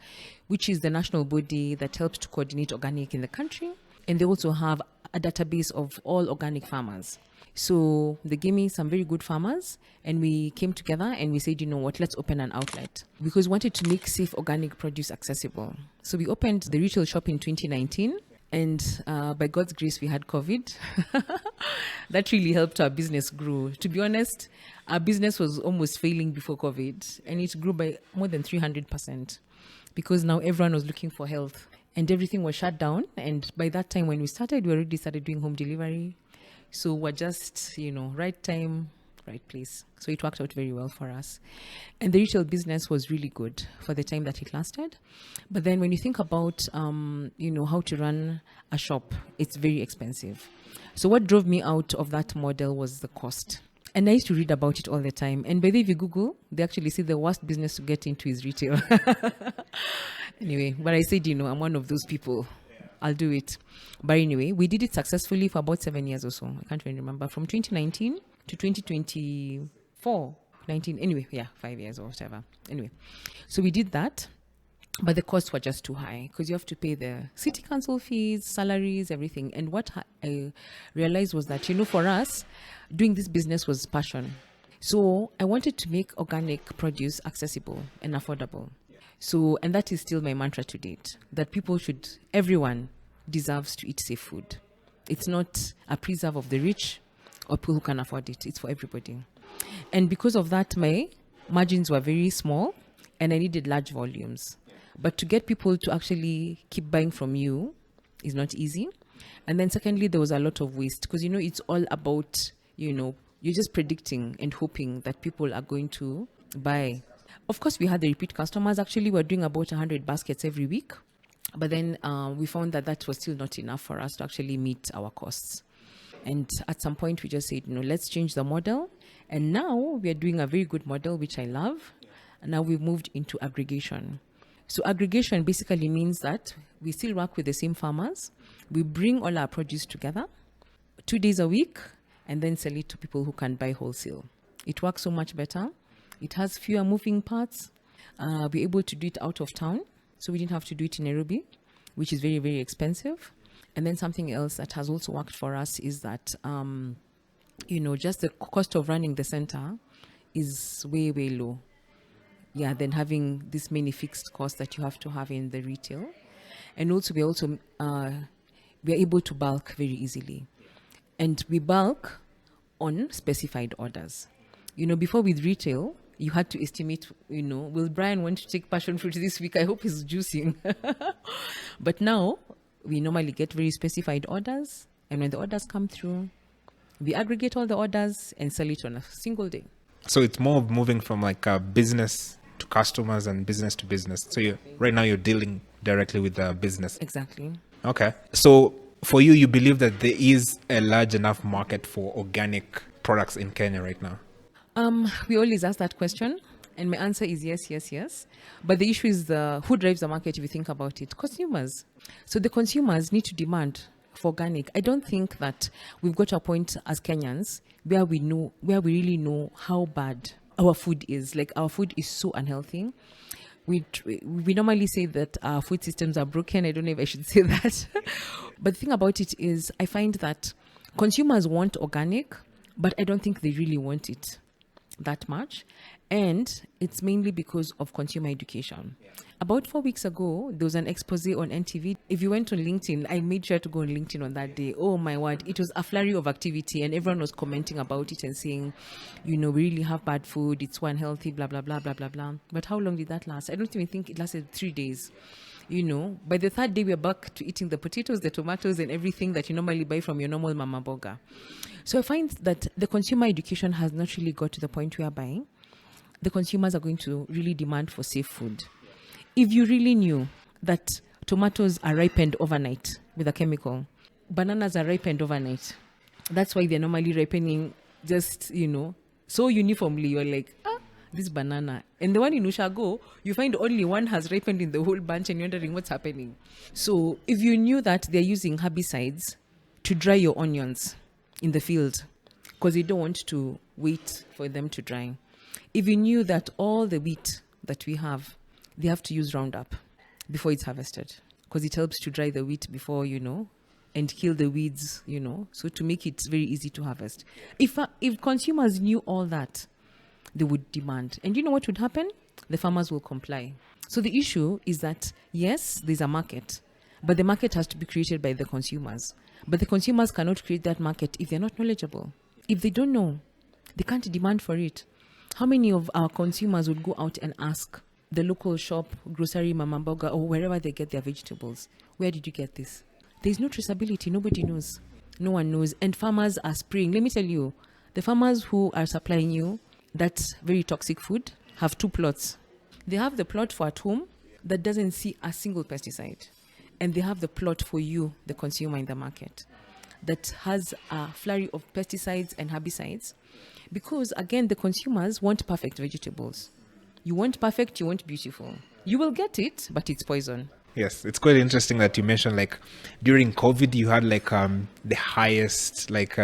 which is the national body that helps to coordinate organic in the country. And they also have a database of all organic farmers. So they gave me some very good farmers and we came together and we said, you know what, let's open an outlet because we wanted to make safe organic produce accessible. So we opened the retail shop in 2019 and by God's grace, we had COVID. That really helped our business grow. To be honest, our business was almost failing before COVID and it grew by more than 300% because now everyone was looking for health and everything was shut down. And by that time when we started, we already started doing home delivery. So we're just, right time, right place. So it worked out very well for us. And the retail business was really good for the time that it lasted. But then when you think about, how to run a shop, it's very expensive. So what drove me out of that model was the cost. And I used to read about it all the time. And by the way, if you Google, they actually say the worst business to get into is retail. Anyway, but I said, I'm one of those people. I'll do it. But anyway, we did it successfully for about 7 years or so. I can't really remember. From 2019 to 2024. 19, anyway, 5 years or whatever. Anyway, so we did that. But the costs were just too high because you have to pay the city council fees, salaries, everything. And what I realized was that, for us, doing this business was passion. So I wanted to make organic produce accessible and affordable. So, and that is still my mantra to date, that everyone deserves to eat safe food. It's not a preserve of the rich or people who can afford it. It's for everybody. And because of that, my margins were very small and I needed large volumes. But to get people to actually keep buying from you is not easy. And then secondly, there was a lot of waste because, it's all about, you're just predicting and hoping that people are going to buy. Of course, we had the repeat customers. Actually, we're doing about 100 baskets every week. But then we found that was still not enough for us to actually meet our costs. And at some point, we just said, let's change the model. And now we are doing a very good model, which I love. And now we've moved into aggregation. So aggregation basically means that we still work with the same farmers. We bring all our produce together 2 days a week and then sell it to people who can buy wholesale. It works so much better. It has fewer moving parts. We're able to do it out of town. So we didn't have to do it in Nairobi, which is very, very expensive. And then something else that has also worked for us is that, just the cost of running the center is way, way low. Yeah, than having this many fixed costs that you have to have in the retail. And also, we're able to bulk very easily. And we bulk on specified orders. Before with retail, you had to estimate, will Brian want to take passion fruit this week? I hope he's juicing. But now, we normally get very specified orders. And when the orders come through, we aggregate all the orders and sell it on a single day. So it's more of moving from like a business to customers and business to business. So right now you're dealing directly with the business. Exactly. Okay. So for you believe that there is a large enough market for organic products in Kenya right now? We always ask that question. And my answer is yes, yes, yes. But the issue is who drives the market if you think about it? Consumers. So the consumers need to demand for organic. I don't think that we've got to a point as Kenyans where we really know how bad our food is. Like our food is so unhealthy. We normally say that our food systems are broken. I don't know if I should say that. But the thing about it is I find that consumers want organic, but I don't think they really want it that much. And it's mainly because of consumer education. Yeah. About 4 weeks ago, there was an expose on NTV. If you went on LinkedIn, I made sure to go on LinkedIn on that day. Oh my word, it was a flurry of activity and everyone was commenting about it and saying, we really have bad food, it's so unhealthy, blah, blah, blah, blah, blah, blah. But how long did that last? I don't even think it lasted 3 days. By the third day, we're back to eating the potatoes, the tomatoes, and everything that you normally buy from your normal mama burger. So I find that the consumer education has not really got to the point whereby the consumers are going to really demand for safe food. If you really knew that tomatoes are ripened overnight with a chemical, bananas are ripened overnight. That's why they're normally ripening just, so uniformly. You're like, this banana. And the one in Ushago, you find only one has ripened in the whole bunch and you're wondering what's happening. So if you knew that they're using herbicides to dry your onions in the field, because you don't want to wait for them to dry. If you knew that all the wheat that we have, they have to use Roundup before it's harvested, because it helps to dry the wheat before, and kill the weeds, so to make it very easy to harvest. If consumers knew all that, they would demand. And you know what would happen? The farmers will comply. So the issue is that, yes, there's a market, but the market has to be created by the consumers. But the consumers cannot create that market if they're not knowledgeable. If they don't know, they can't demand for it. How many of our consumers would go out and ask the local shop, grocery, mama burger, or wherever they get their vegetables, where did you get this? There's no traceability. Nobody knows. No one knows. And farmers are spraying. Let me tell you, the farmers who are supplying you that very toxic food have 2 plots. They have the plot for at home that doesn't see a single pesticide. And they have the plot for you, the consumer in the market. that has a flurry of pesticides and herbicides, because again, the consumers want perfect vegetables. You want perfect, you want beautiful. You will get it, but it's poison. Yes, it's quite interesting that you mentioned like during COVID you had like the highest like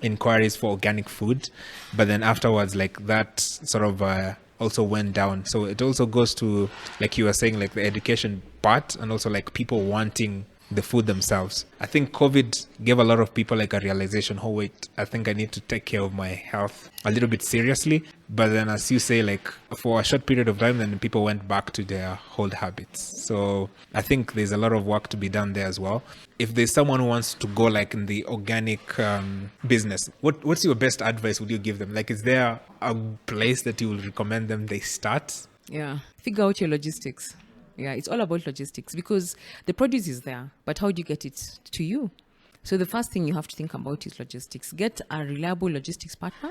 inquiries for organic food, but then afterwards like that sort of also went down. So it also goes to, like you were saying, like the education part and also like people wanting the food themselves. I think COVID gave a lot of people like a realization, oh wait, I think I need to take care of my health a little bit seriously. But then as you say, like for a short period of time, then people went back to their old habits. So I think there's a lot of work to be done there as well. If there's someone who wants to go like in the organic business, what's your best advice would you give them? Like, is there a place that you will recommend them they start? Yeah. Figure out your logistics. Yeah, it's all about logistics, because the produce is there, but how do you get it to you? So the first thing you have to think about is logistics. Get a reliable logistics partner.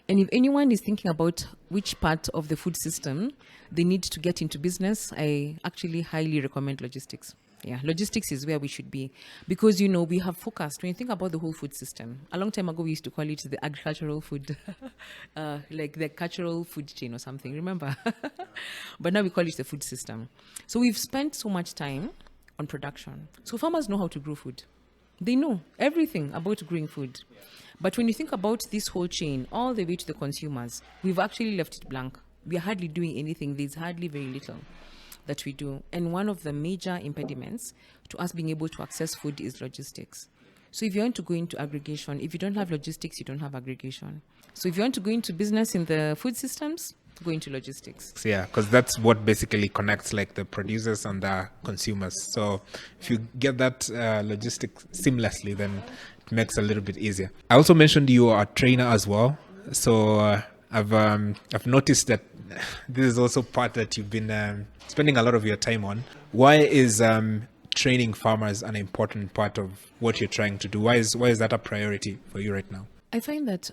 And if anyone is thinking about which part of the food system they need to get into business, I actually highly recommend logistics. Yeah, logistics is where we should be, because, you know, we have focused. When you think about the whole food system, a long time ago, we used to call it the agricultural food, like the cultural food chain or something, remember? But now we call it the food system. So we've spent so much time on production. So farmers know how to grow food. They know everything about growing food. But when you think about this whole chain, all the way to the consumers, we've actually left it blank. We are hardly doing anything. There's hardly very little that we do. And one of the major impediments to us being able to access food is logistics. So if you want to go into aggregation, if you don't have logistics, you don't have aggregation. So if you want to go into business in the food systems, go into logistics. Yeah, because that's what basically connects like the producers and the consumers. So if you get that logistics seamlessly, then it makes it a little bit easier. I also mentioned you are a trainer as well. So I've noticed that this is also part that you've been spending a lot of your time on. Why is training farmers an important part of what you're trying to do? Why is that a priority for you right now? I find that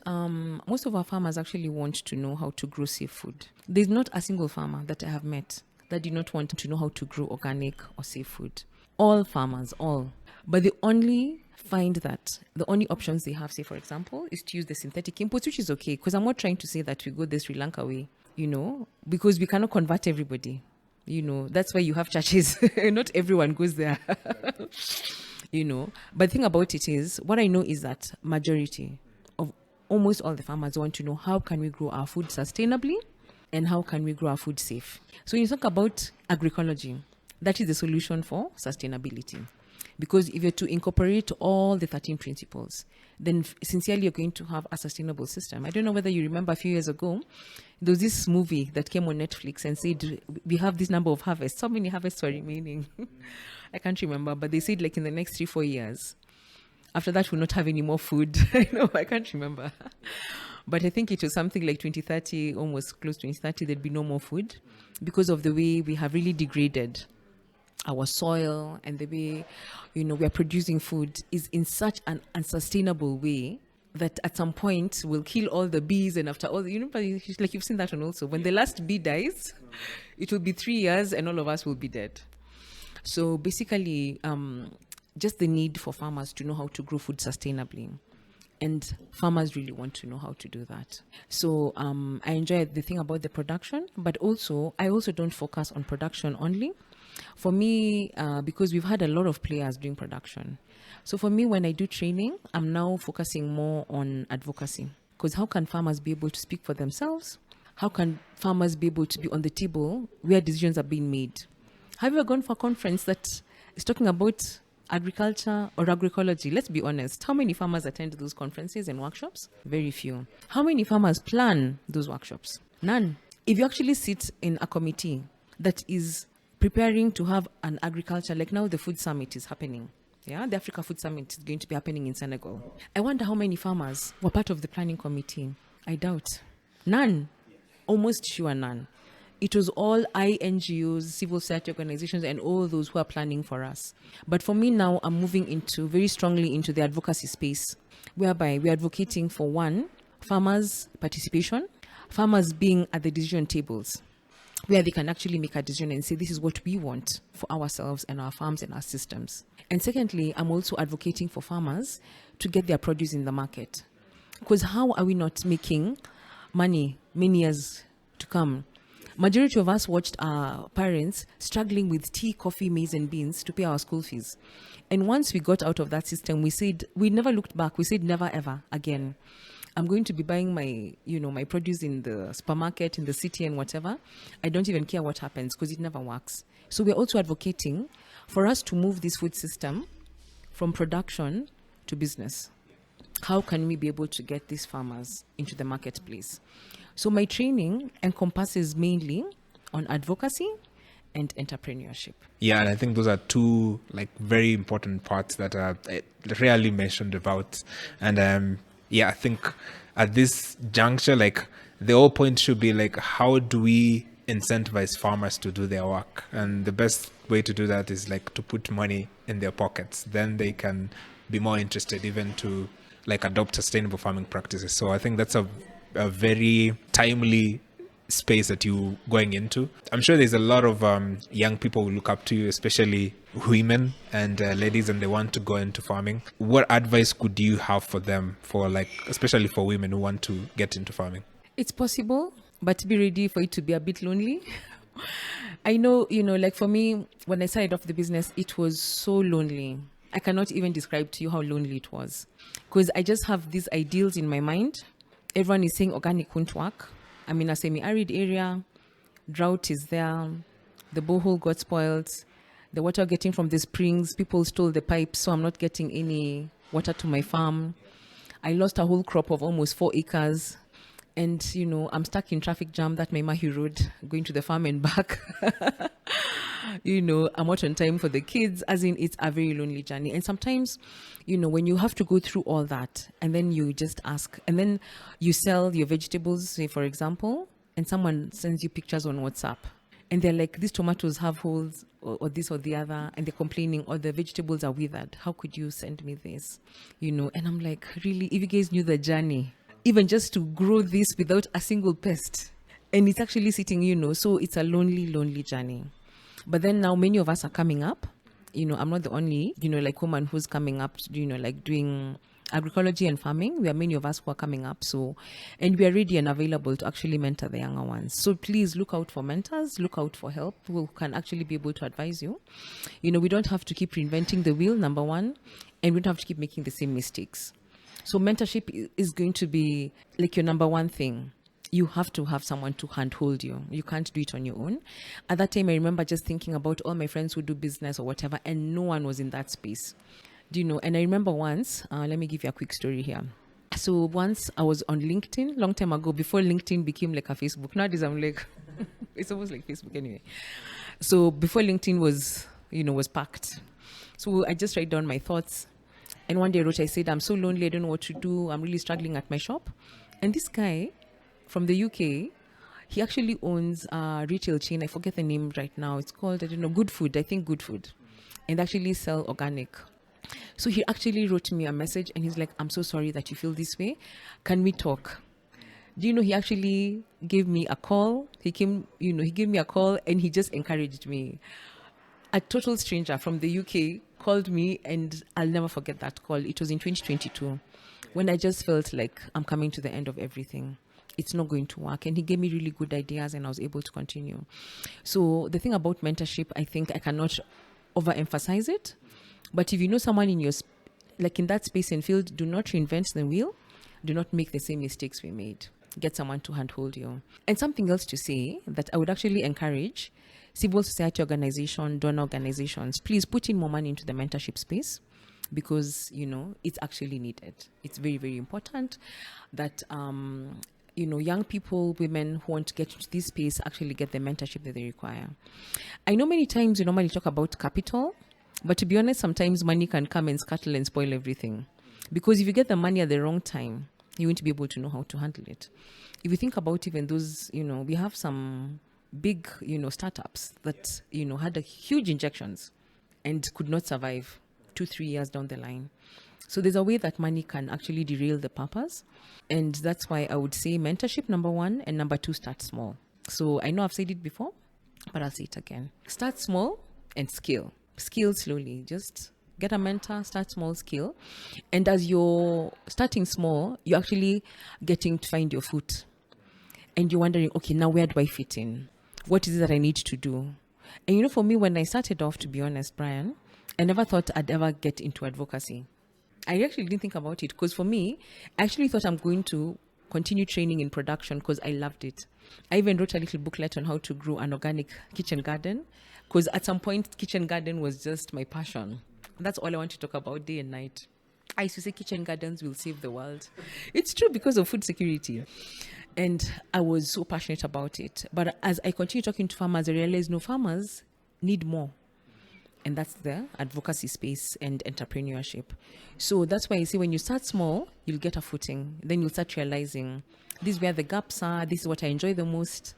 most of our farmers actually want to know how to grow safe food. There's not a single farmer that I have met that did not want to know how to grow organic or safe food. All farmers, all. But they only find that the only options they have, say, for example, is to use the synthetic inputs, which is okay, because I'm not trying to say that we go the Sri Lanka way, you know, because we cannot convert everybody. You know, that's why you have churches. Not everyone goes there. You know, but the thing about it is, what I know is that majority of almost all the farmers want to know, how can we grow our food sustainably and how can we grow our food safe? So when you talk about agroecology, that is the solution for sustainability. Because if you're to incorporate all the 13 principles, then sincerely you're going to have a sustainable system. I don't know whether you remember a few years ago, there was this movie that came on Netflix and said, we have this number of harvests. How many harvests are remaining? I can't remember, but they said like in the next 3-4 years. After that, we'll not have any more food. I can't remember. But I think it was something like 2030, almost close to 2030, there'd be no more food because of the way we have really degraded our soil, and the way, you know, we are producing food is in such an unsustainable way that at some point we'll kill all the bees, and after all, you know, like you've seen that one also. When the last bee dies, it will be 3 years and all of us will be dead. So basically, just the need for farmers to know how to grow food sustainably. And farmers really want to know how to do that. So I enjoy the thing about the production, but also, I also don't focus on production only. For me, because we've had a lot of players doing production. So for me, when I do training, I'm now focusing more on advocacy. Because how can farmers be able to speak for themselves? How can farmers be able to be on the table where decisions are being made? Have you ever gone for a conference that is talking about agriculture or agroecology? Let's be honest. How many farmers attend those conferences and workshops? Very few. How many farmers plan those workshops? None. If you actually sit in a committee that is preparing to have an agriculture, like now the food summit is happening. Yeah, the Africa Food Summit is going to be happening in Senegal. I wonder how many farmers were part of the planning committee. I doubt. None. Almost sure none. It was all INGOs, civil society organizations, and all those who are planning for us. But for me now, I'm moving very strongly into the advocacy space, whereby we're advocating for, one, farmers' participation, farmers being at the decision tables. where they can actually make a decision and say, this is what we want for ourselves and our farms and our systems. And secondly, I'm also advocating for farmers to get their produce in the market. Because how are we not making money many years to come? Majority of us watched our parents struggling with tea, coffee, maize, and beans to pay our school fees. And once we got out of that system, we said, we never looked back. We said, never, ever again. I'm going to be buying my produce in the supermarket, in the city and whatever. I don't even care what happens because it never works. So we're also advocating for us to move this food system from production to business. How can we be able to get these farmers into the marketplace? So my training encompasses mainly on advocacy and entrepreneurship. Yeah, and I think those are two very important parts that are rarely mentioned about. And I think at this juncture, the whole point should be how do we incentivize farmers to do their work? And the best way to do that is to put money in their pockets. Then they can be more interested even to adopt sustainable farming practices. So I think that's a very timely space that you're going into. I'm sure there's a lot of young people who look up to you, especially women and ladies, and they want to go into farming. What advice could you have for them, especially for women who want to get into farming? It's possible, but be ready for it to be a bit lonely. I know, for me, when I started off the business, it was so lonely. I cannot even describe to you how lonely it was, because I just have these ideals in my mind. Everyone is saying organic won't work. I'm in a semi-arid area, drought is there, the borehole got spoiled, the water getting from the springs, people stole the pipes, so I'm not getting any water to my farm. I lost a whole crop of almost 4 acres, and I'm stuck in traffic jam, that Maimahi Road, going to the farm and back. I'm not on time for the kids, as in it's a very lonely journey. And sometimes, when you have to go through all that and then you just ask, and then you sell your vegetables, say for example, and someone sends you pictures on WhatsApp and they're like, these tomatoes have holes or this or the other, and they're complaining, or the vegetables are withered. How could you send me this? And I'm like, really, if you guys knew the journey, even just to grow this without a single pest, and it's actually sitting, so it's a lonely, lonely journey. But then now many of us are coming up. I'm not the only, woman who's coming up, doing agroecology and farming. There are many of us who are coming up. So, and we are ready and available to actually mentor the younger ones. So please look out for mentors, look out for help who can actually be able to advise you. We don't have to keep reinventing the wheel, number one, and we don't have to keep making the same mistakes. So mentorship is going to be your number one thing. You have to have someone to handhold you. You can't do it on your own. At that time, I remember just thinking about all my friends who do business or whatever, and no one was in that space. And I remember once, let me give you a quick story here. So once I was on LinkedIn, long time ago, before LinkedIn became like a Facebook. Nowadays I'm like, it's almost like Facebook anyway. So before LinkedIn was packed. So I just write down my thoughts. And one day I said, I'm so lonely, I don't know what to do. I'm really struggling at my shop. And this guy from the UK, he actually owns a retail chain. I forget the name right now. It's called, Good Food. I think Good Food. And actually sell organic. So he actually wrote me a message and he's like, I'm so sorry that you feel this way. Can we talk? He actually gave me a call. He gave me a call and he just encouraged me. A total stranger from the UK called me, and I'll never forget that call. It was in 2022 when I just felt like I'm coming to the end of everything. It's not going to work. And he gave me really good ideas and I was able to continue. So the thing about mentorship, I think I cannot overemphasize it. But if you know someone in in that space and field, do not reinvent the wheel. Do not make the same mistakes we made. Get someone to handhold you. And something else to say that I would actually encourage civil society organization, donor organizations, please put in more money into the mentorship space, because, it's actually needed. It's very, very important that, young people, women who want to get into this space actually get the mentorship that they require. I know many times we normally talk about capital, but to be honest, sometimes money can come and scuttle and spoil everything. Because if you get the money at the wrong time, you won't be able to know how to handle it. If you think about even those, we have some big, startups that, had a huge injections and could not survive 2-3 years down the line. So there's a way that money can actually derail the purpose. And that's why I would say mentorship, number one, and number two, start small. So I know I've said it before, but I'll say it again. Start small and scale. Scale slowly. Just get a mentor, start small, scale. And as you're starting small, you're actually getting to find your foot. And you're wondering, okay, now where do I fit in? What is it that I need to do? And for me, when I started off, to be honest, Brian, I never thought I'd ever get into advocacy. I actually didn't think about it because for me, I actually thought I'm going to continue training in production because I loved it. I even wrote a little booklet on how to grow an organic kitchen garden because at some point, kitchen garden was just my passion. That's all I want to talk about day and night. I used to say kitchen gardens will save the world. It's true because of food security. And I was so passionate about it. But as I continue talking to farmers, I realized no, farmers need more. And that's the advocacy space and entrepreneurship. So that's why I say when you start small, you'll get a footing. Then you'll start realizing this is where the gaps are, this is what I enjoy the most,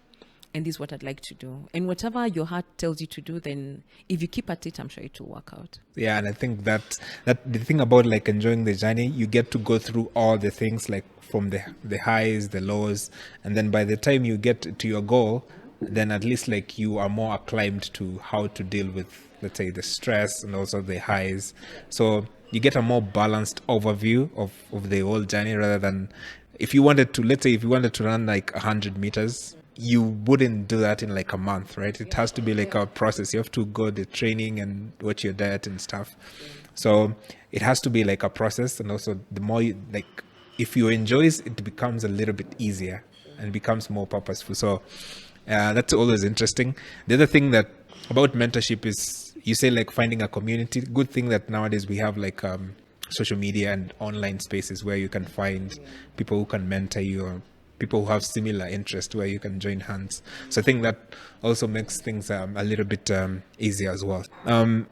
and this is what I'd like to do. And whatever your heart tells you to do, then if you keep at it, I'm sure it will work out. Yeah, and I think that the thing about like enjoying the journey, you get to go through all the things, like from the highs, the lows, and then by the time you get to your goal, then at least like you are more acclimed to how to deal with, let's say, the stress and also the highs. So you get a more balanced overview of the whole journey, rather than if you wanted to run like 100 meters, you wouldn't do that in like a month, right? It has to be like a process. You have to go the training and watch your diet and stuff. So it has to be like a process. And also the more you, like, if you enjoy it, it becomes a little bit easier and becomes more purposeful. So that's always interesting. The other thing that about mentorship is, you say like finding a community. Good thing that nowadays we have like social media and online spaces where you can find people who can mentor you, or people who have similar interests where you can join hands. So I think that also makes things a little bit easier as well.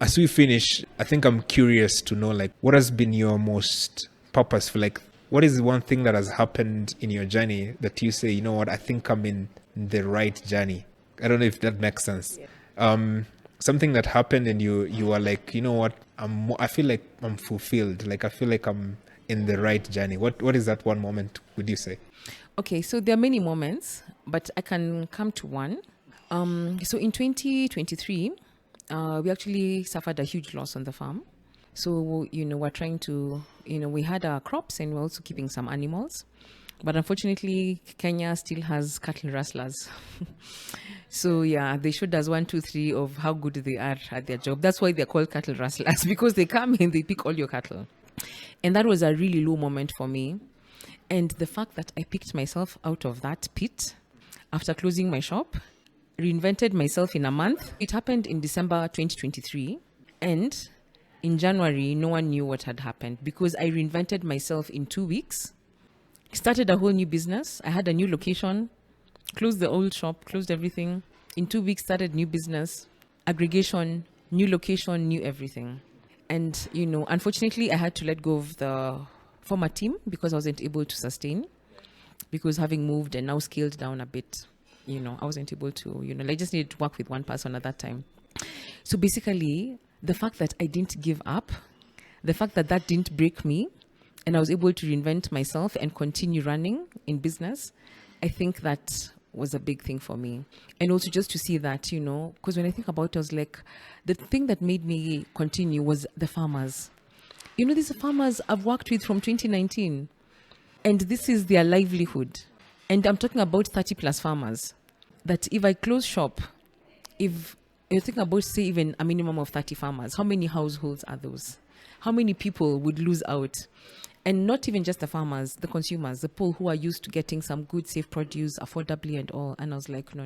As we finish, I think I'm curious to know, like, what has been your most purposeful, like, what is one thing that has happened in your journey that you say, you know what, I think I'm in the right journey? I don't know if that makes sense. Something that happened and you are like, you know what, I feel like I'm fulfilled. Like, I feel like I'm in the right journey. What is that one moment, would you say? Okay, so there are many moments, but I can come to one. So in 2023, we actually suffered a huge loss on the farm. So, we're trying to, we had our crops and we're also keeping some animals. But unfortunately, Kenya still has cattle rustlers. So, yeah, they showed us 1, 2, 3 of how good they are at their job. That's why they're called cattle rustlers, because they come and they pick all your cattle. And that was a really low moment for me. And the fact that I picked myself out of that pit after closing my shop, reinvented myself in a month. It happened in December 2023. And in January, no one knew what had happened because I reinvented myself in 2 weeks, started a whole new business. I had a new location, closed the old shop, closed everything. In 2 weeks, started new business, aggregation, new location, new everything. And, unfortunately, I had to let go of the former team because I wasn't able to sustain, because having moved and now scaled down a bit, I wasn't able to, I just needed to work with one person at that time. So basically, the fact that I didn't give up, the fact that that didn't break me, and I was able to reinvent myself and continue running in business, I think that was a big thing for me. And also just to see that, because when I think about it, I was like, the thing that made me continue was the farmers. These are farmers I've worked with from 2019, and this is their livelihood. And I'm talking about 30 plus farmers that if I close shop, if you're thinking about, say, even a minimum of 30 farmers, how many households are those? How many people would lose out? And not even just the farmers, the consumers, the people who are used to getting some good, safe produce affordably and all. And I was like, no.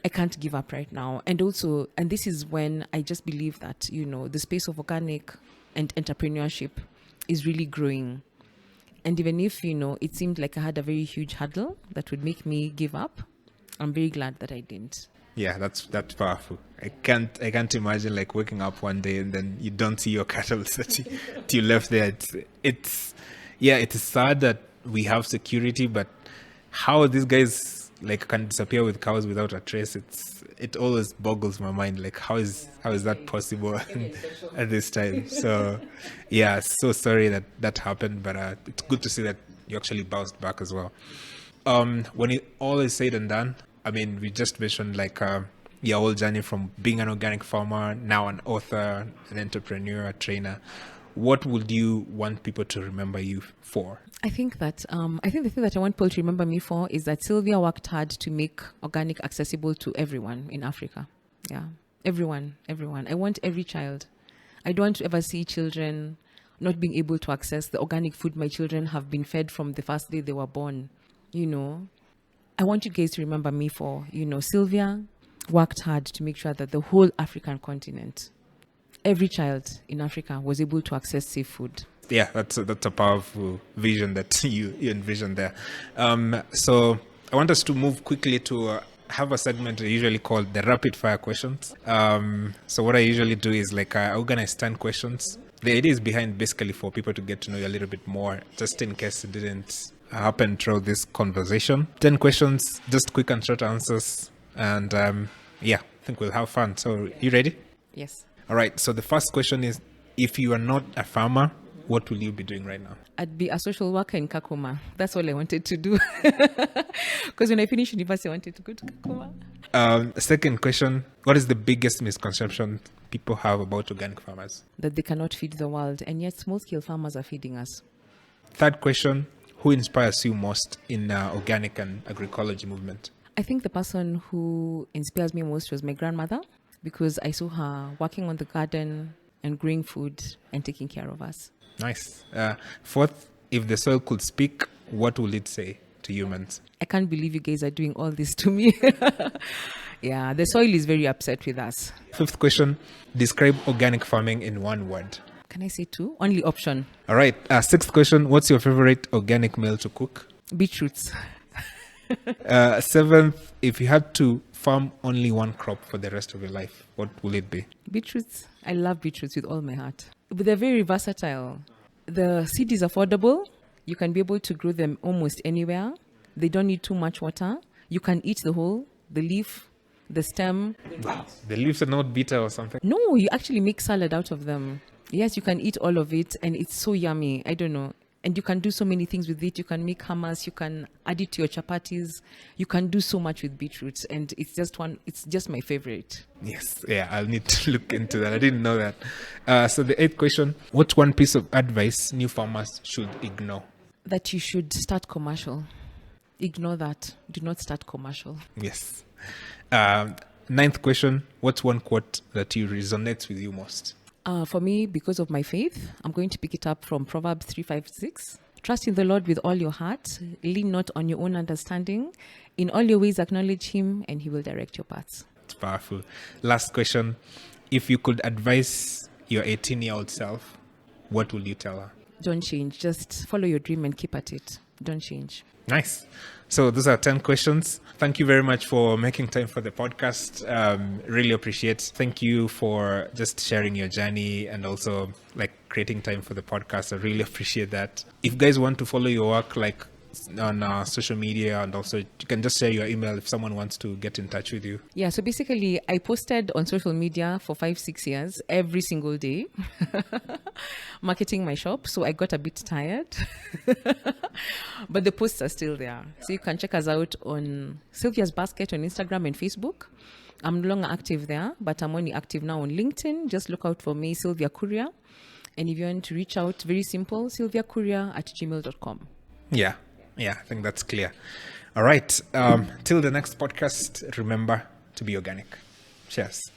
I can't give up right now. And also, and this is when I just believe that, the space of organic and entrepreneurship is really growing. And even if, it seemed like I had a very huge hurdle that would make me give up, I'm very glad that I didn't. Yeah, that's powerful. I can't imagine like waking up one day and then you don't see your cattle that you left there. It's sad that we have security, but how these guys like can disappear with cows without a trace, it always boggles my mind. Like how is that possible at this time? So yeah, so sorry that happened, but it's good to see that you actually bounced back as well. When it all is said and done, I mean, we just mentioned like your whole journey from being an organic farmer, now an author, an entrepreneur, a trainer. What would you want people to remember you for? I think that the thing that I want people to remember me for is that Sylvia worked hard to make organic accessible to everyone in Africa. Yeah, everyone. I want every child. I don't want to ever see children not being able to access the organic food my children have been fed from the first day they were born. You know, I want you guys to remember me for, Sylvia worked hard to make sure that the whole African continent, every child in Africa was able to access safe food. Yeah, that's a powerful vision that you envision there. So I want us to move quickly to have a segment I usually called the rapid fire questions. So what I usually do is like I organize 10 questions. The idea is behind basically for people to get to know you a little bit more, just in case it didn't happen through this conversation. 10 questions, just quick and short answers. And I think we'll have fun. So you ready? Yes. All right. So the first question is, if you are not a farmer, what will you be doing right now? I'd be a social worker in Kakuma. That's all I wanted to do. Because when I finished university, I wanted to go to Kakuma. Second question, what is the biggest misconception people have about organic farmers? That they cannot feed the world, and yet small-scale farmers are feeding us. Third question, who inspires you most in organic and agroecology movement? I think the person who inspires me most was my grandmother, because I saw her working on the garden and growing food and taking care of us. Nice. Fourth, if the soil could speak, what will it say to humans? I can't believe you guys are doing all this to me. Yeah, the soil is very upset with us. Fifth question, describe organic farming in one word. Can I say two? Only option. All right. Sixth question, what's your favorite organic meal to cook? Beetroots. Seventh, if you had to farm only one crop for the rest of your life, what will it be? Beetroots. I love beetroots with all my heart. But they're very versatile. The seed is affordable. You can be able to grow them almost anywhere. They don't need too much water. You can eat the whole, the leaf, the stem. The leaves are not bitter or something? No, you actually make salad out of them. Yes, you can eat all of it, and it's so yummy. I don't know. And you can do so many things with it. You can make hummus. You can add it to your chapatis. You can do so much with beetroots, and it's just my favorite. Yes, yeah, I'll need to look into that. I didn't know that. So the eighth question, what's one piece of advice new farmers should ignore? That you should start commercial. Ignore that. Do not start commercial. Yes. Ninth question, what's one quote that you resonates with you most? For me, because of my faith, I'm going to pick it up from Proverbs 3:5-6. Trust in the Lord with all your heart. Lean not on your own understanding. In all your ways, acknowledge Him, and He will direct your paths. It's powerful. Last question. If you could advise your 18-year-old self, what would you tell her? Don't change. Just follow your dream and keep at it. Don't change. Nice. So those are 10 questions. Thank you very much for making time for the podcast. Really appreciate. Thank you for just sharing your journey and also like creating time for the podcast. I really appreciate that. If you guys want to follow your work like on social media, and also you can just share your email if someone wants to get in touch with you. Yeah, so basically I posted on social media for 5-6 years every single day marketing my shop, so I got a bit tired. But the posts are still there, so you can check us out on Sylvia's Basket on Instagram and Facebook. I'm no longer active there, but I'm only active now on LinkedIn. Just look out for me, Sylvia Kuria. And if you want to reach out, very simple, sylviakuria@gmail.com. Yeah, I think that's clear. All right. Till the next podcast, remember to be organic. Cheers.